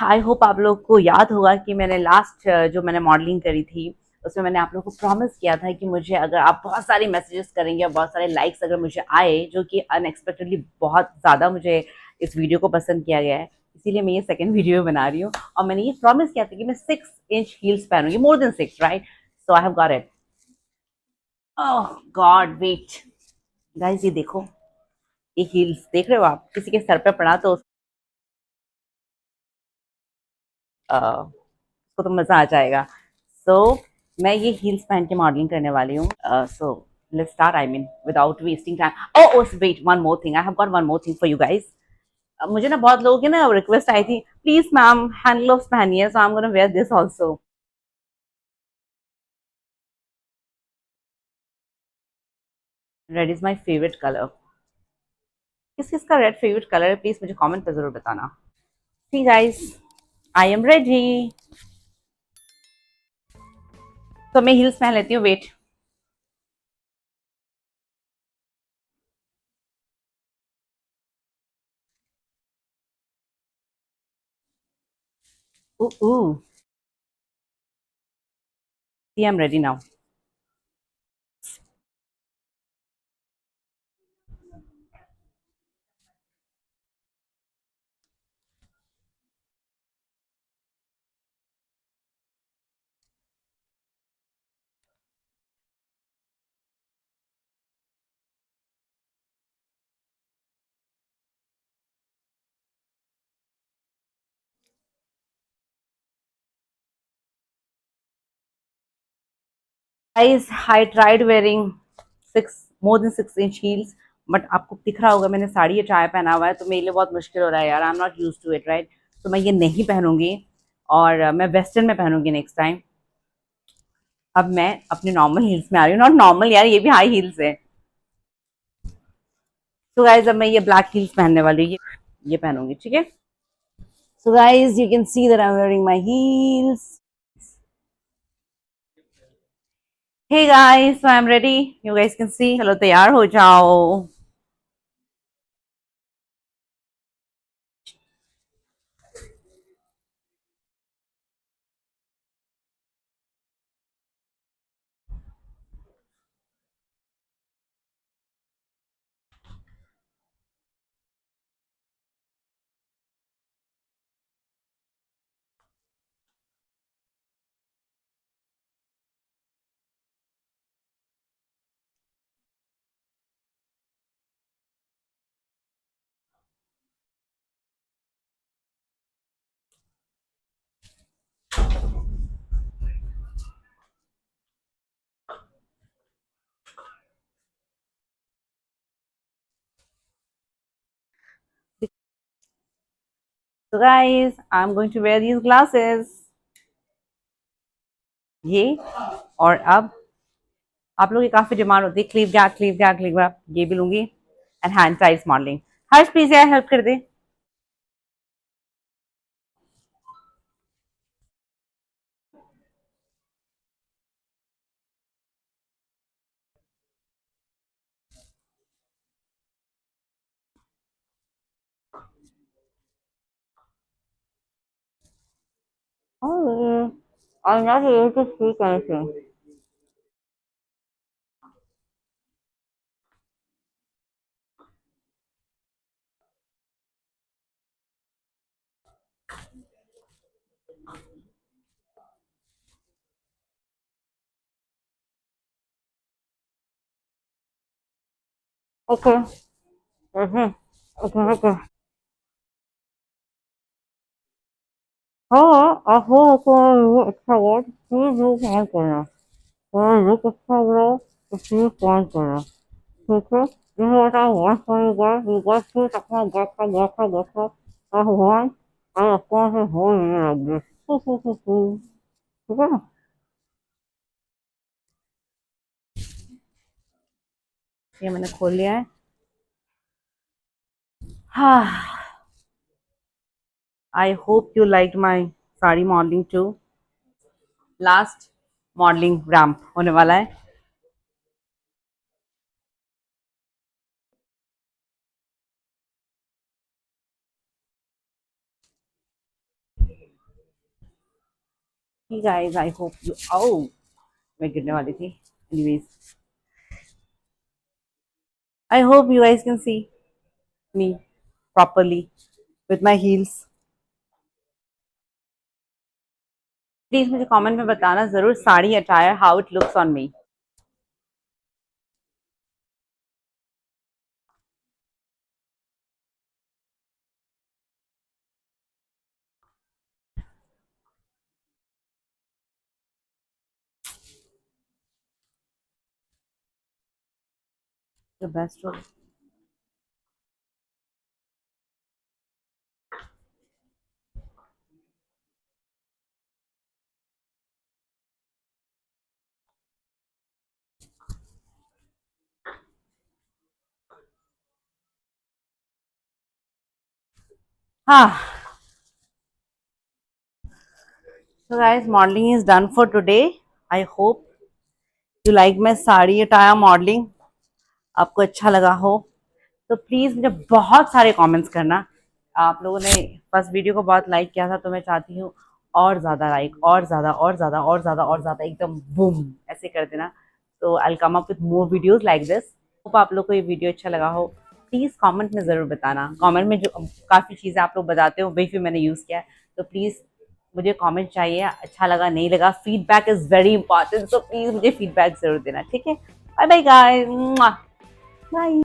I hope आप लोग को याद होगा कि मैंने लास्ट जो मैंने मॉडलिंग करी थी उसमें मैंने आप लोगों को प्रॉमिस किया था कि मुझे अगर आप बहुत सारे मैसेजेस करेंगे और बहुत सारे लाइक्स अगर मुझे आए, जो कि अनएक्सपेक्टेडली बहुत ज़्यादा मुझे इस वीडियो को पसंद किया गया है, इसीलिए मैं ये सेकंड वीडियो बना रही हूँ। और मैंने ये प्रॉमिस किया था कि मैं 6 इंच हील्स पहनूंगी, more than 6, right? So I have got it. Oh god, wait guys, ये देखो, ये हील्स देख रहे हो आप? किसी के सर पे पड़ा तो उसको तो मजा आ जाएगा। सो मैं ये हील्स पहन के मॉडलिंग करने वाली हूँ। So let's start, I mean without wasting time. Oh wait, one more thing, I have got one more thing for you guys. मुझे ना बहुत लोगों की ना रिक्वेस्ट आई थी, प्लीज मैम हैंड ग्लोव्स पहनिए, so I am gonna wear this also. Red is my favourite colour. किस किस का रेड फेवरेट कलर है, प्लीज मुझे कमेंट पे जरूर बताना। See guys, I am ready. तो मैं हील्स पहन लेती हूँ, wait. See I am ready now. Guys, I tried wearing 6 more than 6 inch heels, but आपको दिख रहा होगा मैंने साड़ी या टाई पहना हुआ है, तो मेरे लिए बहुत मुश्किल हो रहा है यार। I am not use to it, right? तो मैं ये नहीं पहनूंगी और मैं वेस्टर्न में पहनूंगी नेक्स्ट टाइम। अब मैं अपने नॉर्मल हील्स में आ रही हूँ, नॉट नॉर्मल यार, ये भी हाई हील्स है। तो गाइज अब मैं ये ब्लैक हील्स पहनने वाली हूँ, ये पहनूंगी, ठीक है? So guys you can see that I am wearing my heels. Hey guys, so I am ready, you guys can see. चलो तैयार हो जाओ। So guys, I'm going to wear these glasses. ये, और अब आप लोग की काफी डिमांड होती है cleave gap, cleave gap, cleave gap, ये भी लूंगी। And hand ties modelling. Harsh please यार हेल्प कर दे। I'm not able to speak anything. Okay. Mm-hmm. Okay, okay. हाँ, हो तो वो अच्छा वर्ड प्लीज वो कॉल करना। और वो अच्छा हो तो प्लीज कॉल करना, ठीक है? This is what I want for you guys. You guys please अपना get I want, and of course it's whole year like this. ठीक है ना? ये मैंने खोल लिया है। हाँ, I hope you liked my sari modelling too. Last modelling ramp होने वाला है। Guys I hope you oh मैं गिरने वाली थी anyways I hope you guys can see me properly with my heels. Please मुझे कमेंट में बताना जरूर sari attire how it looks on me. The best one. हाँ. So guys, modeling is done for today. I hope you like my sari attire modelling. आपको अच्छा लगा हो तो प्लीज मुझे बहुत सारे कमेंट्स करना. आप लोगों ने फर्स्ट वीडियो को बहुत लाइक किया था तो मैं चाहती हूँ और ज़्यादा लाइक और ज़्यादा और ज़्यादा और ज़्यादा और ज़्यादा एकदम बूम ऐसे कर देना. तो I come up with more videos like this. Hope आप लोग को ये वीडियो अच्छा लगा हो. प्लीज़ कमेंट में ज़रूर बताना. कमेंट में जो काफ़ी चीज़ें आप लोग बताते हो वही फिर मैंने यूज़ किया है. तो प्लीज़ मुझे कमेंट चाहिए. अच्छा लगा नहीं लगा feedback is very important. So please मुझे फीडबैक ज़रूर देना. ठीक है. Bye bye guys. बाय.